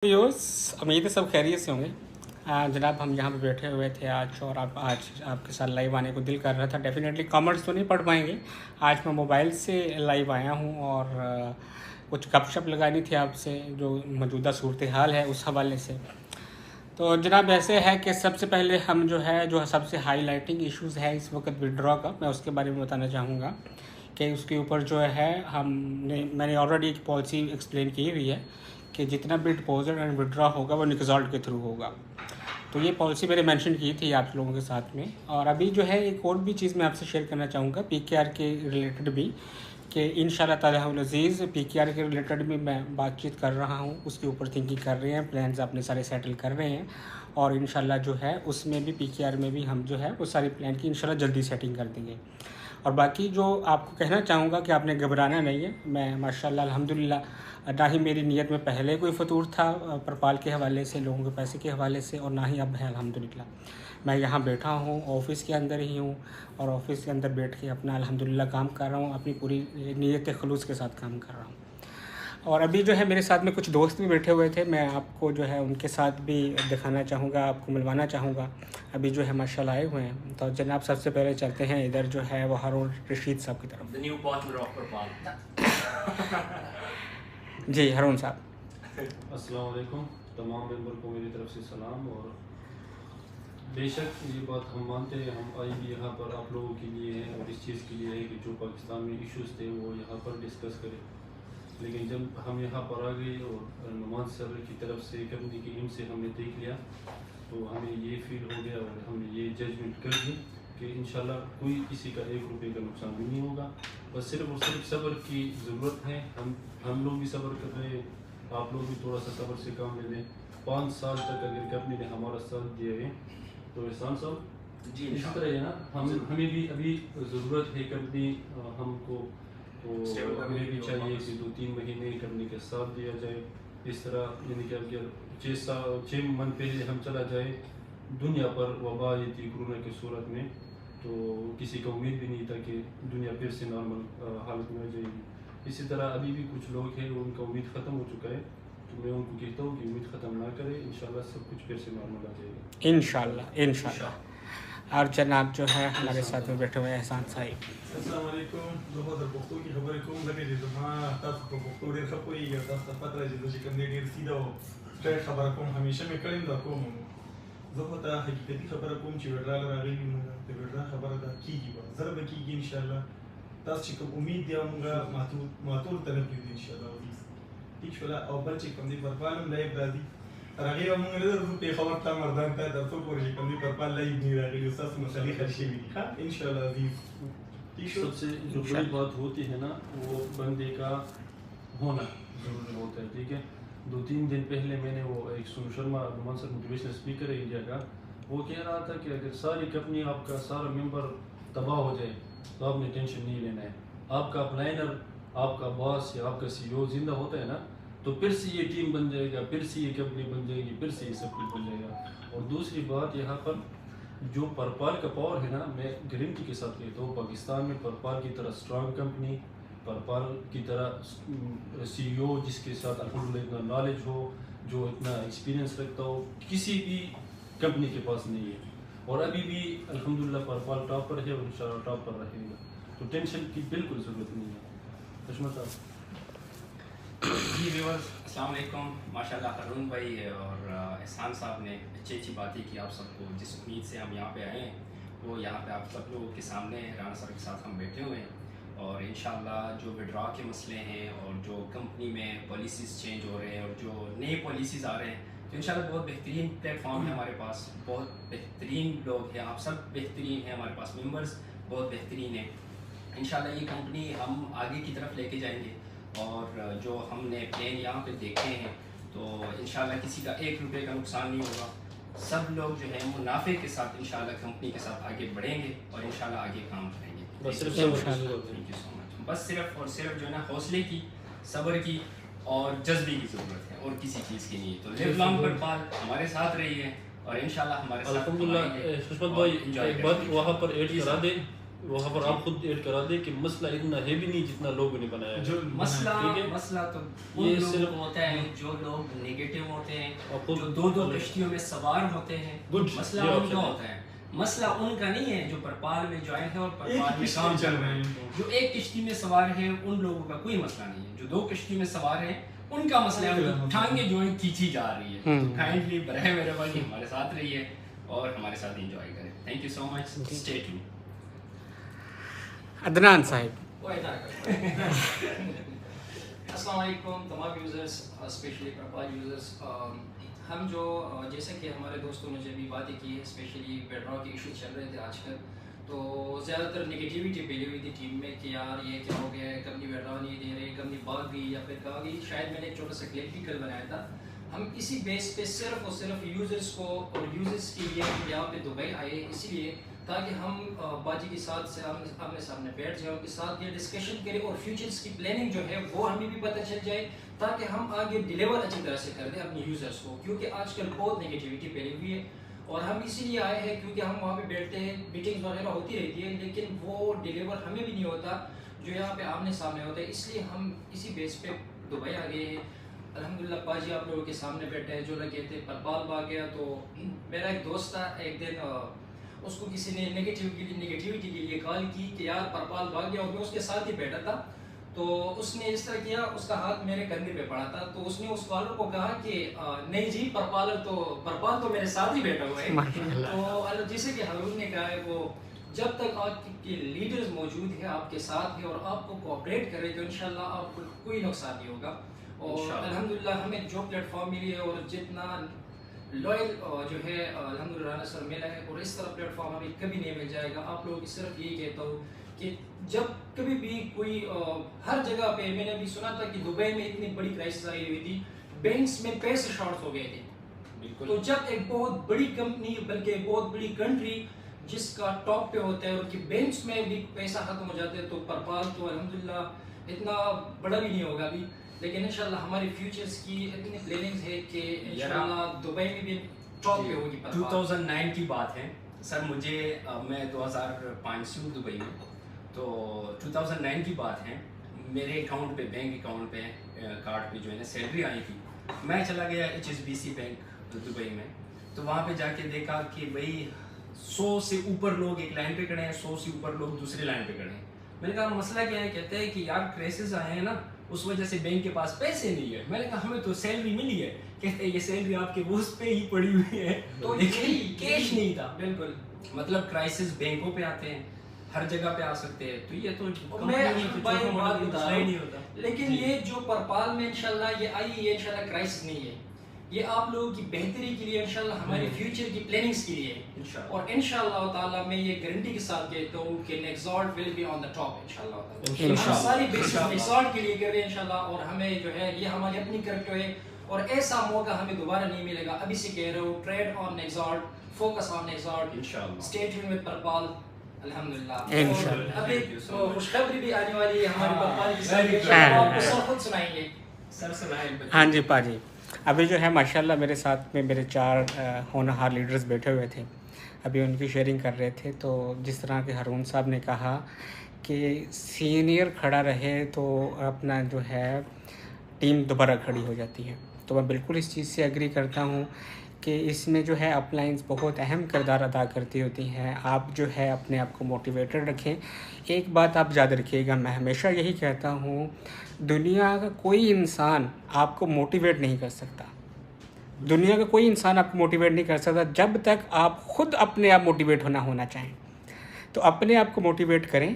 Viewers, उम्मीद है सब खैरियत से होंगे। जनाब, हम यहाँ पे बैठे हुए थे आज, और आज आपके साथ लाइव आने को दिल कर रहा था। डेफिनेटली कमेंट्स तो नहीं पढ़ पाएंगे, आज मैं मोबाइल से लाइव आया हूँ और कुछ गपशप लगानी थी आपसे, जो मौजूदा सूरत हाल है उस हवाले से। तो जनाब, ऐसे है कि सबसे पहले हम जो सबसे हाईलाइटिंग इश्यूज़ है इस वक्त विड्रॉ का, मैं उसके बारे में बताना चाहूँगा कि उसके ऊपर मैंने ऑलरेडी एक पॉलिसी एक्सप्लेन की हुई है कि जितना भी डिपॉजिट एंड विड्रॉ होगा वो निकज़ाल्ट के थ्रू होगा। तो ये पॉलिसी मैंने मेंशन की थी आप लोगों के साथ में। और अभी एक और भी चीज़ मैं आपसे शेयर करना चाहूँगा पीकेआर के रिलेटेड भी, कि इंशाल्लाह ताला अज़ीज़ पीकेआर के रिलेटेड भी मैं बातचीत कर रहा हूँ, उसके ऊपर थिंकिंग कर रहे हैं, प्लान्स अपने सारे सेटल कर रहे हैं, और इंशाल्लाह उसमें भी पीकेआर में भी हम वो सारे प्लान की इंशाल्लाह जल्दी सेटिंग कर देंगे। और बाकी जो आपको कहना चाहूँगा कि आपने घबराना नहीं है। मैं माशाल्लाह अल्हम्दुलिल्लाह, ना ही मेरी नीयत में पहले कोई फतूर था परपाल के हवाले से, लोगों के पैसे के हवाले से, और ना ही अब है अल्हम्दुलिल्लाह। मैं यहाँ बैठा हूँ, ऑफ़िस के अंदर ही हूँ, और ऑफ़िस के अंदर बैठ के अपना अल्हम्दुलिल्लाह काम कर रहा हूँ, अपनी पूरी नीयत खलूस के साथ काम कर रहा हूँ। और अभी मेरे साथ में कुछ दोस्त भी बैठे हुए थे, मैं आपको उनके साथ भी दिखाना चाहूँगा, आपको मिलवाना चाहूँगा। अभी माशाल्लाह आए हुए हैं। तो जनाब, सबसे पहले चलते हैं इधर वो हारून रशीद साहब की तरफ। The new partner of Parpal. जी हारून साहब। अस्सलाम वालेकुम, तमाम मेंबर को मेरी तरफ से सलाम। और बेशक ये बात हम मानते हैं, हम आई भी यहाँ पर आप लोगों के लिए हैं और इस चीज़ के लिए है कि जो पाकिस्तान में इश्यूज़ थे वो यहाँ पर डिस्कस करें। लेकिन जब हम यहाँ पर आ गए और नुमान सर की तरफ से करने की से हमने देख लिया, तो हमें ये फील हो गया और हमने ये जजमेंट कर दी कि इंशाल्लाह कोई किसी का 1 रुपये का नुकसान भी नहीं होगा। बस सिर्फ और सिर्फ सब्र की ज़रूरत है। हम लोग भी सब्र कर रहे हैं, आप लोग भी थोड़ा सा सब्र से काम ले लें। 5 साल तक अगर कंपनी ने हमारा साथ दिया है तो एहसान साहब जी इसी तरह है ना, हमें भी अभी ज़रूरत है कंपनी हमको, तो हमें भी चाहिए कि 2-3 महीने कंपनी के साथ दिया जाए। इस तरह यानी कि अब 6 मंथ पहले हम चला जाए, दुनिया पर वबा आई थी कोरोना की सूरत में, तो किसी को उम्मीद भी नहीं था कि दुनिया फिर से नॉर्मल हालत में आ जाएगी। इसी तरह अभी भी कुछ लोग हैं उनका उम्मीद ख़त्म हो चुका है, तो मैं उनको कहता हूँ कि उम्मीद ख़त्म ना करें, इंशाल्लाह सब कुछ फिर से नॉर्मल आ जाएगा इंशाल्लाह। और जनाब हमारे साथ में बैठे हुए एहसान साहिब। अस्सलाम वालेकुम। زه د پښتو کې خبرې کوم، لکه چې زما تاسو په پښتو ډېر ښه پوهېږئ او تاسو ته پته ده چې زه چې کوم دی ډېر سیده او سټریټ خبره کوم، همیشه مې کړې دا کوم. زه خو ته حقیقتي خبره کوم چې وډرال راغلي نو د وډرا خبره دا کېږي به زر به کېږي انشاءالله. تاسو چې کوم امید دی موږ ماتور ته نه پرېږدو انشاءالله. ٹھیک شوله. او بل چې کوم دی پرپال هم لایب راځي، راغلی به موږ نه درځو پېښور ته مردان ته تر څو پورې چې کوم دی پرپال لایب نه راغلي، ستاسو مسلې حل شوي دي ښه انشاءالله عزیز. سب سے جو بڑی بات ہوتی ہے نا وہ بندے کا ہونا ضروری ہوتا ہے. ٹھیک ہے، 2-3 دن پہلے میں نے وہ ایک سونو شرما نعمان سر موٹیویشنل اسپیکر ہے انڈیا کا، وہ کہہ رہا تھا کہ اگر ساری کمپنی آپ کا سارا ممبر تباہ ہو جائے تو آپ نے ٹینشن نہیں لینا ہے. آپ کا پلانر، آپ کا باس یا آپ کا سی او زندہ ہوتا ہے نا، تو پھر سے یہ ٹیم بن جائے گا، پھر سے یہ کمپنی بن جائے گی، پھر سے یہ سب کچھ بن جائے گا. اور دوسری بات یہاں پر جو پرپال کا پاور ہے نا، میں گارنٹی کے ساتھ کہتا ہوں پاکستان میں پرپال کی طرح اسٹرانگ کمپنی، پرپال کی طرح سی او جس کے ساتھ الحمدللہ اتنا نالج ہو، جو اتنا ایکسپیرینس رکھتا ہو، کسی بھی کمپنی کے پاس نہیں ہے. اور ابھی بھی الحمدللہ پرپال ٹاپ پر ہے اور انشاءاللہ ٹاپ پر رہے گا، تو ٹینشن کی بالکل ضرورت نہیں ہے. کشمر صاحب. جی ویورز، السلام علیکم. ماشاءاللہ ہارون بھائی اور احسان صاحب نے اچھی باتیں کی. آپ سب کو جس امید سے ہم یہاں پہ آئے ہیں وہ یہاں پہ آپ سب لوگوں کے سامنے رانا سر کے ساتھ ہم بیٹھے ہوئے ہیں. اور انشاءاللہ جو وڈرا کے مسئلے ہیں اور جو کمپنی میں پالیسیز چینج ہو رہے ہیں اور جو نئے پالیسیز آ رہے ہیں، تو انشاءاللہ بہت بہترین پلیٹ فارم ہے ہمارے پاس، بہت بہترین لوگ ہیں، آپ سب بہترین ہیں، ہمارے پاس ممبرز بہت بہترین ہیں. انشاءاللہ یہ کمپنی ہم آگے کی طرف لے کے جائیں گے. اور جو ہم نے پلان یہاں پہ دیکھے ہیں تو انشاءاللہ کسی کا 1 روپے کا نقصان نہیں ہوگا. سب لوگ جو ہیں منافع کے ساتھ انشاءاللہ کمپنی کے ساتھ آگے بڑھیں گے اور انشاءاللہ آگے کام کریں گے. بس صرف تھینک یو سو مچ. بس صرف اور صرف جو ہے نا حوصلے کی، صبر کی اور جذبے کی ضرورت ہے، اور کسی چیز کی نہیں. تو لیو لانگ پرپال ہمارے ساتھ رہی ہے اور انشاءاللہ ہمارے ساتھ الحمدللہ. سشمت بھائی ایک بات وہاں پر ایڈ کرا دیں وہاں پر آپ خود ایڈ کرا دیں کہ مسئلہ اتنا ہے بھی نہیں جتنا لوگوں نے بنایا ہے. جو مسئلہ تو یہ یہ صرف ہوتا ہے جو لوگ نیگیٹو ہوتے ہیں, جو دو کشتیوں میں سوار ہوتے ہیں, مسئلہ ان کا ہوتا ہے. مسئلہ ان کا نہیں ہے جو پرپال میں جوائن ہے اور پرپال میں کام چل رہے ہیں. جو ایک کشتی میں سوار ہیں ان لوگوں کا کوئی مسئلہ نہیں ہے. جو دو کشتی میں سوار ہیں ان کا مسئلہ ہے, ٹانگیں جو ہیں کھینچی جا رہی ہے. کائنڈلی برائے میرے بھائی ہمارے ساتھ رہیے اور ہمارے ساتھ انجوائے کریں. Thank you so much. Stay tune. Adnan صاحب. السلام علیکم تمام یوزرس, اسپیشلی پرپال یوزرس. ہم جو جیسے کہ ہمارے دوستوں نے جو بھی باتیں کی ہے, اسپیشلی بیڈ راک کے ایشو چل رہے تھے آج کل, تو زیادہ تر نگیٹیوٹی پھیلی ہوئی تھی ٹیم میں کہ یار یہ کیا ہو گیا ہے, کمپنی بیڈ راک نہیں دے رہی, کمپنی بھاگ گئی یا پھر کہا گئی. شاید میں نے ایک چھوٹا سا کلپ بھی کل بنایا تھا. ہم اسی بیس پہ صرف اور صرف یوزرس کو اور یوزرس کے لیے یہاں پہ دبئی آئے, اسی لیے تاکہ ہم باجی کے ساتھ سے آمنے سامنے بیٹھ جائیں, ان کے ساتھ یہ ڈسکشن کریں اور فیوچرس کی پلاننگ جو ہے وہ ہمیں بھی پتہ چل جائے, تاکہ ہم آگے ڈیلیور اچھی طرح سے کر دیں اپنے یوزرس کو. کیونکہ آج کل بہت نگیٹیوٹی پھیلی ہوئی ہے اور ہم اسی لیے آئے ہیں کیونکہ ہم وہاں پہ بیٹھتے ہیں, میٹنگز وغیرہ ہوتی رہتی ہے, لیکن وہ ڈیلیور ہمیں بھی نہیں ہوتا جو یہاں پہ آمنے سامنے ہوتا ہے. اس لیے ہم اسی بیس پہ دبئی آ گئے ہیں. الحمدللہ باجی آپ لوگوں کے سامنے بیٹھے ہیں. جو لگے تھے پرپال بھاگ گیا, تو میرا ایک دوست تھا, ایک دن اس کو کسی نے نگیٹیوٹی کے لیے کال کی کہ یار پرپال بھاگ گیا, اور میں اس کے ساتھ ہی بیٹھا تھا. تو اس نے اس طرح کیا, اس کا ہاتھ میرے کندھے پہ پڑا تھا, تو اس نے اس کالر کو کہا کہ نہیں جی پرپال تو میرے ساتھ ہی بیٹھا ہوا ہے. تو جیسے کہ ہارون نے کہا ہے, وہ جب تک آپ کے لیڈرز موجود ہیں, آپ کے ساتھ ہیں اور آپ کو کوآپریٹ کرے, تو انشاءاللہ آپ کو کوئی نقصان نہیں ہوگا. اور الحمدللہ ہمیں جو پلیٹ فارم ملی ہے اور جتنا لوئل جو ہے الحمدللہ رانا سر ملا ہے, اور اس طرح پلیٹ فارم ہمیں کبھی نہیں مل جائے گا. آپ لوگوں کی صرف یہی کہتا ہوں کہ جب کبھی بھی کوئی ہر جگہ پہ, میں نے ابھی سنا تھا کہ دبئی میں اتنی بڑی کرائسس آئی ہوئی تھی, بینکس میں پیسے شارٹ ہو گئے تھے. تو جب ایک بہت بڑی کمپنی بلکہ ایک بہت بڑی کنٹری جس کا ٹاپ پہ ہوتا ہے, ان کی بینکس میں بھی پیسہ ختم ہو جاتا ہے, تو پرپال تو الحمدللہ اتنا بڑا بھی نہیں ہوگا ابھی, لیکن انشاءاللہ ہماری فیوچرز کی اتنی پلاننگز ہے کہ انشاءاللہ دبئی میں بھی ٹاپ پہ ہوگی. 2009 کی بات ہے سر, میں 2005 سے ہوں دبئی میں, تو 2009 کی بات ہے. میرے اکاؤنٹ پہ, بینک اکاؤنٹ پہ, کارڈ پہ جو ہے نا سیلری آئی تھی. میں چلا گیا HSBC بینک دبئی میں, تو وہاں پہ جا کے دیکھا کہ بھائی 100 سے اوپر لوگ ایک لائن پہ کھڑے ہیں, 100 سے اوپر لوگ دوسرے لائن پہ کھڑے ہیں. میں نے کہا مسئلہ کیا ہے؟ کہتے ہیں کہ یار کرائسس آئے ہیں نا, اس وجہ سے بینک کے پاس پیسے نہیں ہے. میں نے کہا ہمیں تو سیلری ملی ہے. کہتے ہیں یہ سیلری آپ کے بوس پہ ہی پڑی ہوئی ہے, تو کیش نہیں تھا. بالکل, مطلب کرائسس بینکوں پہ آتے ہیں, ہر جگہ پہ آ سکتے ہیں. تو یہ تو میں بات بتا رہا ہوں, لیکن یہ جو پرپال میں انشاءاللہ یہ آئی, یہ انشاءاللہ کرائسس نہیں ہے, یہ آپ لوگوں کی بہتری کے لیے انشاءاللہ ہمارے فیوچر کی پلاننگز کے لیے, اور انشاءاللہ تعالیٰ میں یہ گارنٹی کے ساتھ کہتا ہوں کہ نیکزارٹ will be on the top انشاءاللہ تعالیٰ. ہم ساری بیسس نیکزارٹ کے لیے کر رہے ہیں انشاءاللہ, اور ہمیں جو ہے یہ ہماری اپنی کریکٹر ہے, اور ایسا موقع ہمیں دوبارہ نہیں ملے گا. ابھی سے کہہ رہا ہوں, ٹریڈ آن نیکزارٹ, فوکس آن نیکزارٹ انشاءاللہ. اسٹے ٹیون ود پرپال الحمدللہ. ابھی خوشخبری بھی آنے والی ہے ہماری پرپال کی ساتھ, آپ کو سر خود سنائیں گے. سر سنائیں. ہاں جی پاجی, ابھی جو ہے ماشاءاللہ میرے ساتھ میں میرے 4 ہونہار لیڈرز بیٹھے ہوئے تھے, ابھی ان کی شیئرنگ کر رہے تھے. تو جس طرح کہ ہارون صاحب نے کہا کہ سینئر کھڑا رہے تو اپنا جو ہے ٹیم دوبارہ کھڑی ہو جاتی ہے, تو میں بالکل اس چیز سے ایگری کرتا ہوں کہ اس میں جو ہے اپ لائنس بہت اہم کردار ادا کرتی ہوتی ہیں. آپ جو ہے اپنے آپ کو موٹیویٹڈ رکھیں. ایک بات آپ یاد رکھیے گا, میں ہمیشہ یہی کہتا ہوں, دنیا کا کوئی انسان آپ کو موٹیویٹ نہیں کر سکتا. دنیا کا کوئی انسان آپ کو موٹیویٹ نہیں کر سکتا جب تک آپ خود اپنے آپ موٹیویٹ ہونا چاہیں. تو اپنے آپ کو موٹیویٹ کریں,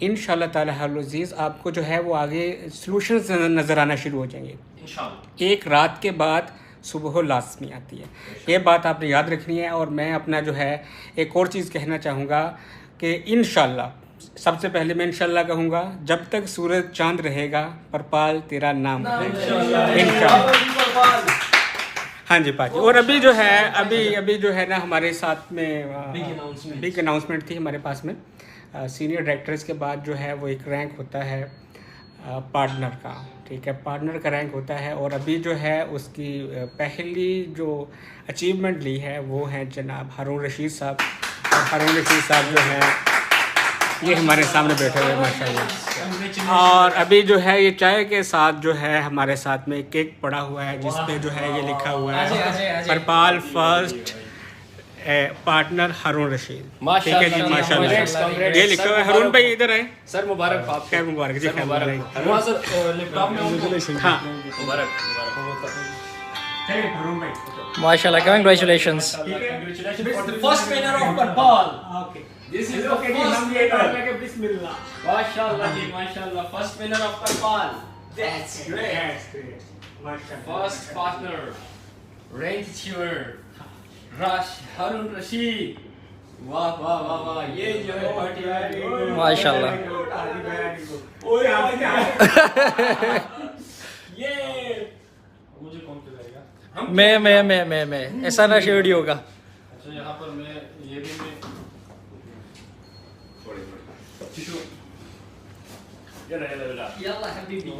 انشاءاللہ تعالی العزیز آپ کو جو ہے وہ آگے سلوشنز نظر آنا شروع ہو جائیں گے. ایک رات کے بعد صبح لازمی آتی ہے, یہ بات آپ نے یاد رکھنی ہے. اور میں اپنا جو ہے ایک اور چیز کہنا چاہوں گا کہ انشاءاللہ, سب سے پہلے میں انشاءاللہ کہوں گا, جب تک سورج چاند رہے گا پرپال تیرا نام انشاءاللہ. ہاں جی پاجی. اور ابھی جو ہے ابھی جو ہے نا ہمارے ساتھ میں بگ اناؤنسمنٹ تھی ہمارے پاس میں. سینئر ڈائریکٹرز کے بعد جو ہے وہ ایک رینک ہوتا ہے پارٹنر کا, ٹھیک ہے, پارٹنر کا رینک ہوتا ہے. اور ابھی جو ہے اس کی پہلی جو اچیومنٹ لی ہے وہ ہیں جناب ہارون رشید صاحب. اور ہارون رشید صاحب جو ہیں ये हमारे सामने बैठे हुए माशाल्लाह। और अभी जो है ये चाय के साथ जो है हमारे साथ में केक पड़ा हुआ है जिस पे जो है ये लिखा हुआ है परपाल फर्स्ट पार्टनर हारून रशीद। ठीक है जी माशाल्लाह, ये लिखा हुआ है। हारून भाई इधर आए सर मुबारक आप खैर मुबारक जी, खैर मुबारक। हाँ माशाल्लाह कंग्रेचुलेशंस फर्स्ट विनर ऑफ परपाल। This is the first winner. माशाल्लाह जी माशाल्लाह, फर्स्ट विनर ऑफ परपाल। That's great. First partner rank achiever Haroon Rashid. वाह वाह वाह वाह, ये जो है पार्टी माशाल्लाह। ये मुझे कौन खिलाएगा? मैं ऐसा ना शेड होगा। अच्छा यहाँ पर मैं ये भी मैं यल्ला हबीबी,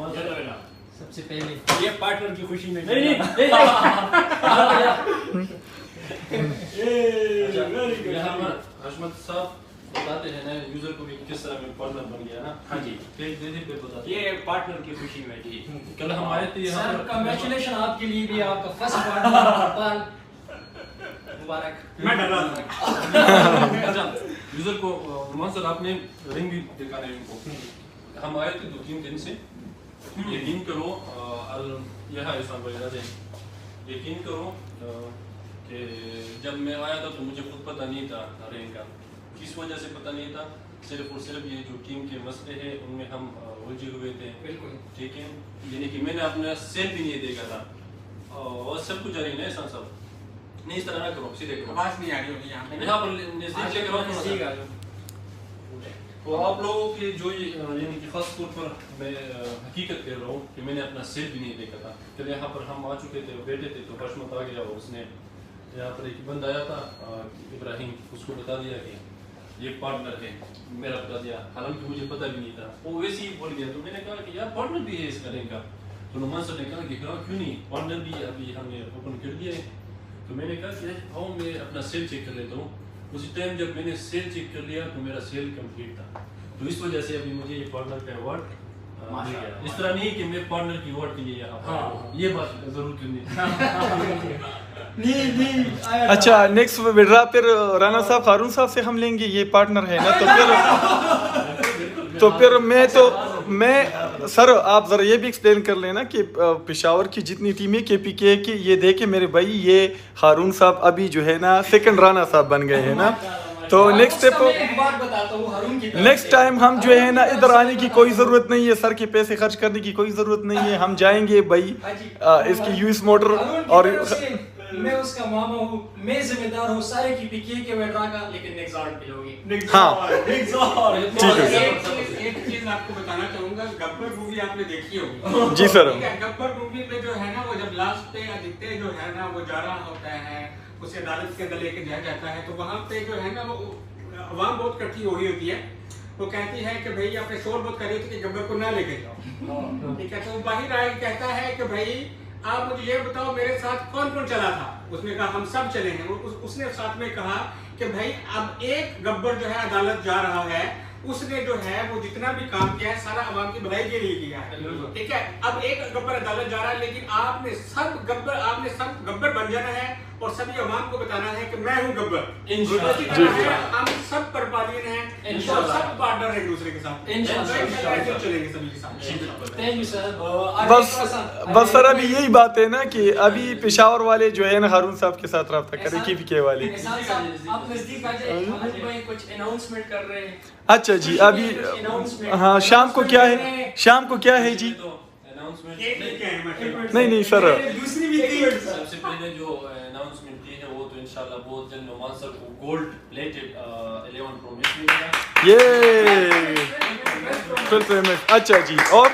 सबसे पहले ये पार्टनर की खुशी में नहीं यहाँ पर हशमत साहब बताते हैं ना यूजर को भी किस तरह में पार्टनर बन गया ना। हाँ जी, पेज दे दे बताते ये पार्टनर की खुशी में जी। कल हम आए थे यहाँ सर पर। कांग्रेचुलेशन आपके लिए भी, आपका फर्स्ट पार्टनर परपाल मुबारक। मैं डर रहा था। अच्छा यूजर को नुमान सर आपने रिंग भी दिखाना है इनको। हम आए थे 2-3 दिन से, यकीन करो यह इस्लाम वगैरह से यकीन करो कि जब मैं आया था तो मुझे खुद पता नहीं था रिंग का, किस वजह से पता नहीं था। सिर्फ और सिर्फ ये जो टीम के मसले हैं उनमें हम उलझे हुए थे। बिल्कुल ठीक है, यानी कि मैंने अपना सेल भी नहीं देखा था और सब कुछ आ रही है ना सब। नहीं इस तरह ना करो, सीधे करो, आवाज नहीं आ रही होगी यहाँ पे। यहाँ पर नजदीक लेकर आओ। तो आप लोगों के जो यानी कि खास तौर पर मैं हकीकत कह रहा हूँ कि मैंने अपना सेल भी नहीं देखा था। फिर यहाँ पर हम आ चुके थे, बैठे थे तो हशमत आ गया और उसने यहाँ पर एक बंदा आया था इब्राहिम, उसको बता दिया कि ये पार्टनर है, मेरा बता दिया, हालांकि मुझे पता भी नहीं था। वो वैसे ही बोल गया तो मैंने कहा कि यार पार्टनर भी है इसका रिंग का। तो नुमान सर ने कहा कि हाँ क्यों नहीं, पार्टनर भी अभी हमने ओपन कर दिया है। तो मैंने कहा कि आओ मैं अपना सेल चेक कर लेता हूँ। उसी टाइम जब मैंने सेल चेक कर लिया तो मेरा सेल कंप्लीट था, तो इस वजह से अभी मुझे ये पार्टनर का अवार्ड मिल गया। इस तरह नहीं कि मैं पार्टनर की अवार्ड के लिए यहाँ पर आया हूँ, ये बात जरूर करनी थी। अच्छा नेक्स्ट विड्रा फिर राना साहब हारून साहब से हम लेंगे, ये पार्टनर है ना, तो फिर मैं सर आप ज़रा ये भी एक्सप्लेन कर लेना कि पेशावर की जितनी टीमें KPK की ये देखे मेरे भाई, ये हारून साहब अभी जो है ना सेकंड राना साहब बन गए हैं ना। तो नेक्स्ट स्टेप नेक्स्ट टाइम हम जो है ना इधर आने की कोई ज़रूरत नहीं है, सर के पैसे खर्च करने की कोई ज़रूरत नहीं है। हम जाएंगे भाई इसकी यूएस मोटर और मैं उसका मामा हूँ, मैं जिम्मेदार हूँ सारे KPK के वेड्रा का, लेकिन नेक्सार्ड पे होगी। हाँ ठीक है। एक चीज आपको बताना चाहूंगा, गब्बर मूवी आपने देखी होगी। जी सर। गब्बर मूवी पे जो है ना वो जब लास्ट पे आदित्य जो है ना वो जा रहा होता है, उसे अदालत के अंदर लेके जाया जाता है, तो वहाँ पे जो है ना वो आवाम बहुत इकट्ठी हो रही होती है। वो कहती है कि भाई आपने शोर बहुत कर रही थी कि गब्बर को ना लेके जाओ। ठीक है, तो बाहर आए कहता है कि भाई आप मुझे ये बताओ मेरे साथ कौन कौन चला था। उसने कहा हम सब चले हैं। उसने साथ में कहा कि भाई अब एक गब्बर जो है अदालत जा रहा है, उसने जो है वो जितना भी काम किया है सारा आवाम की भलाई के लिए किया है। ठीक है, अब एक गब्बर अदालत जा रहा है, लेकिन आपने सब गब्बर बन जाना है और सभी आवाम को बताना है कि मैं हूँ गब्बर। हम सब परपालियन हैं और सब पार्टनर हैं एक दूसरे के साथ, चलेंगे सभी के साथ। Thank you sir. बस सर अभी यही बात है ना कि अभी पेशावर वाले जो है ना हारून साहब के साथ रब्ता करें, KPK वाले। आप नजदीक आ जाए, हम कुछ अनाउंसमेंट कर रहे हैं। अच्छा जी, अभी हाँ शाम को क्या है, शाम को क्या है जी? नहीं सर दूसरी भी थी। सबसे पहले जो अनाउंसमेंट की है वो तो इंशाल्लाह बहुत जल्द नुमान सर को गोल्ड प्लेटेड 11 Pro Max मिलेगा। ये फुल पेमेंट। अच्छा जी, और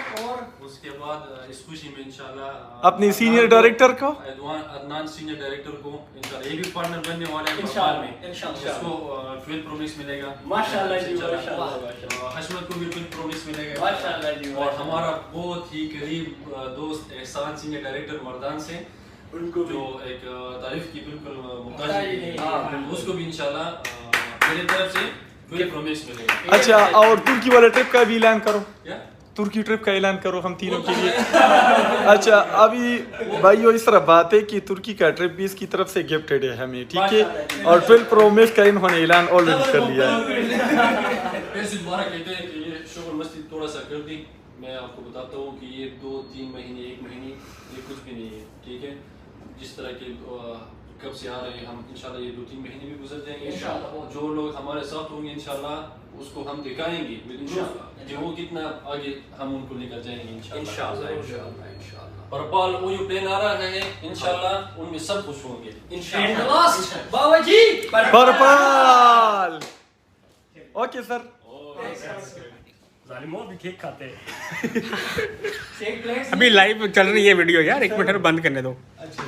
उसके बाद इस खुशी में इंशाल्लाह अपनी सीनियर डायरेक्टर को अदनान सीनियर डायरेक्टर को इंशाल्लाह ये भी पार्टनर बनने वाले हैं इंशाल्लाह। इसको 12 Pro Max मिलेगा माशाल्लाह जी, माशाल्लाह। हशमत को भी 12 Pro Max मिलेगा माशाल्लाह जी। और हमारा बहुत ही करीब दोस्त एहसान सीनियर डायरेक्टर मर्दान से, उनको जो एक तारीफ की बिल्कुल मुताबिक, उसको भी इंशाल्लाह मेरी तरफ से 12 Pro Max मिलेगा। अच्छा, और तुर्की वाले ट्रिप का भी ऐलान करो, क्या? तुर्की ट्रिप का ऐलान करो हम तीनों के लिए। अच्छा, अभी भाइयों इस तरह बात है कि तुर्की का ट्रिप भी इसकी तरफ से गिफ्टेड है हमें, ठीक है, और 12 Pro Max का इन्होंने ऐलान ऑलरेडी कर लिया है। वैसे दोबारा कहते हैं कि ये शुगर मस्ती थोड़ा सा कर दी। मैं आपको बताता हूँ कि ये 2-3 महीने 1 महीने ये कुछ भी नहीं है, ठीक है। जिस तरह के कब से आ रहे हैं हम, इंशाल्लाह ये 2-3 महीने भी गुजर जाएंगे इंशाल्लाह। जो लोग हमारे साथ होंगे इंशाल्लाह उसको हम दिखाएंगे इंशाल्लाह कि वो कितना आगे हम उनको लेकर जाएंगे इंशाल्लाह। परपाल वो जो प्लेन आ रहा है इंशाल्लाह उनमें सब खुश होंगे इंशाल्लाह। बाबा जी परपाल, ओके सर। जालिमों भी केक खाते हैं। अभी लाइव चल रही है वीडियो यार, 1 मिनट बंद करने दो। अच्छा।